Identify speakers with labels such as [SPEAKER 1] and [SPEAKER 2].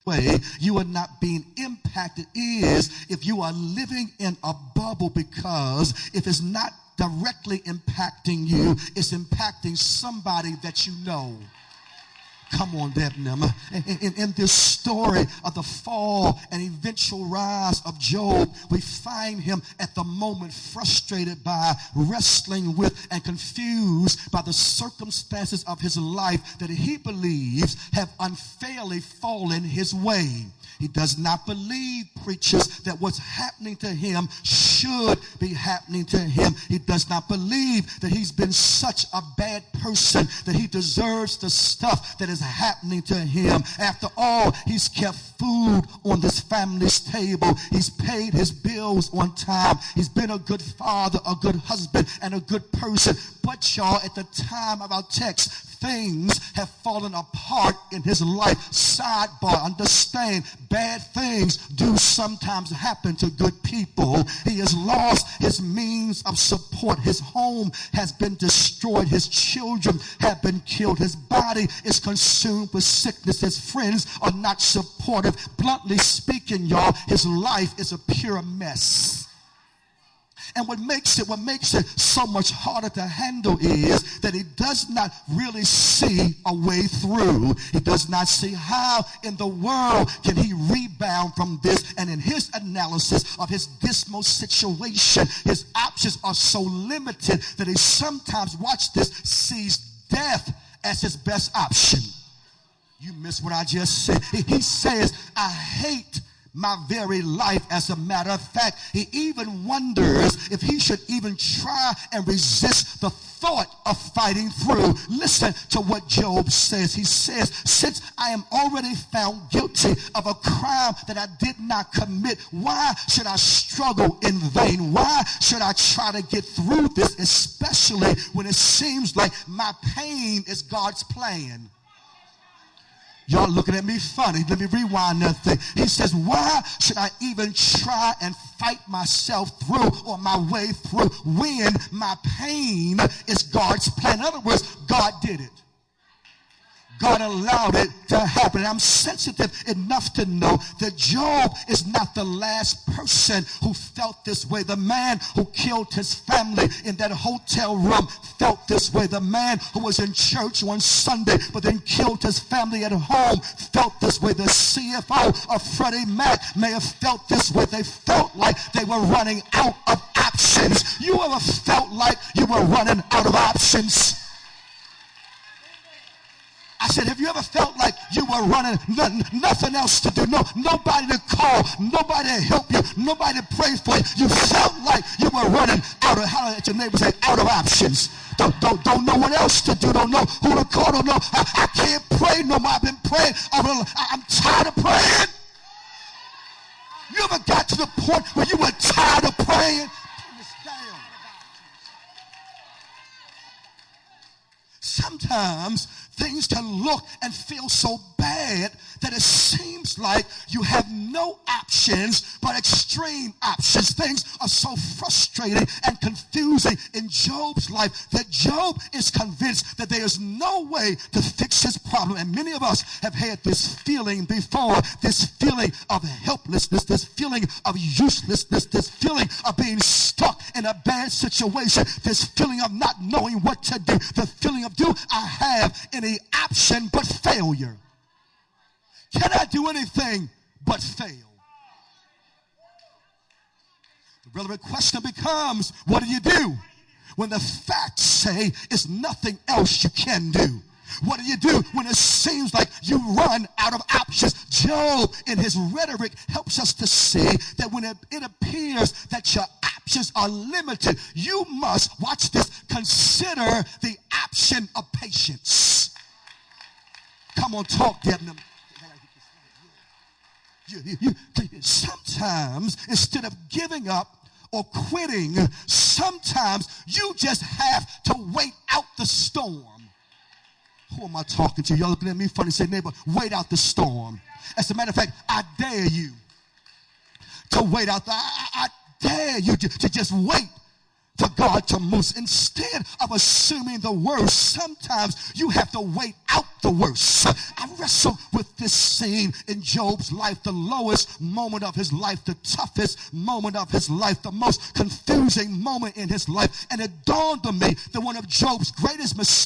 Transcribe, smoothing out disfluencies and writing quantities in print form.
[SPEAKER 1] way you are not being impacted is if you are living in a bubble, because if it's not directly impacting you, it's impacting somebody that you know. Come on, Debnam. In this story of the fall and eventual rise of Job, we find him at the moment frustrated by, wrestling with, and confused by the circumstances of his life that he believes have unfairly fallen his way. He does not believe, preachers, that what's happening to him should be happening to him. He does not believe that he's been such a bad person that he deserves the stuff that is happening to him. After all, he's kept food on this family's table. He's paid his bills on time. He's been a good father, a good husband, and a good person. But y'all, at the time of our text, things have fallen apart in his life. Sidebar, understand, bad things do sometimes happen to good people. He has lost his means of support. His home has been destroyed. His children have been killed. His body is consumed with sickness. His friends are not supportive. Bluntly speaking, y'all, his life is a pure mess. And what makes it so much harder to handle is that he does not really see a way through. He does not see how in the world can he rebound from this. And in his analysis of his dismal situation, his options are so limited that he sometimes, watch this, sees death as his best option. You missed what I just said. He says, I hate my very life. As a matter of fact, he even wonders if he should even try and resist the thought of fighting through. Listen to what Job says. He says, since I am already found guilty of a crime that I did not commit, why should I struggle in vain? Why should I try to get through this, especially when it seems like my pain is God's plan? Y'all looking at me funny. Let me rewind that thing. He says, why should I even try and fight myself through or my way through when my pain is God's plan? In other words, God did it. God allowed it to happen. And I'm sensitive enough to know that Job is not the last person who felt this way. The man who killed his family in that hotel room felt this way. The man who was in church on Sunday but then killed his family at home felt this way. The CFO of Freddie Mac may have felt this way. They felt like they were running out of options. You ever felt like you were running out of options? I said, have you ever felt like you were running, nothing else to do, nobody to call, nobody to help you, nobody to pray for you? You felt like you were running out of, how did your neighbor say, out of options. Don't know what else to do, don't know who to call, don't know, I can't pray no more. I've been praying, I'm tired of praying. You ever got to the point where you were tired of praying? Sometimes things can look and feel so bad that it seems like you have no options but extreme options. Things are so frustrating and confusing in Job's life that Job is convinced that there is no way to fix his problem. And many of us have had this feeling before, this feeling of helplessness, this feeling of uselessness, this feeling of being stuck in a bad situation, this feeling of not knowing what to do, the feeling of, do I have any option but failure? Can I do anything but fail? The relevant question becomes, what do you do when the facts say it's nothing else you can do? What do you do when it seems like you run out of options? Job, in his rhetoric, helps us to see that when it appears that your options are limited, you must, watch this, consider the option of patience. Come on, talk, Debnam. Sometimes, instead of giving up or quitting, sometimes you just have to wait out the storm. Who am I talking to? Y'all looking at me funny, say, neighbor, wait out the storm. As a matter of fact, I dare you to wait out I dare you to just wait for God to move. Instead of assuming the worst, sometimes you have to wait out the worst. I wrestle with this scene in Job's life, the lowest moment of his life, the toughest moment of his life, the most confusing moment in his life. And it dawned on me that one of Job's greatest mistakes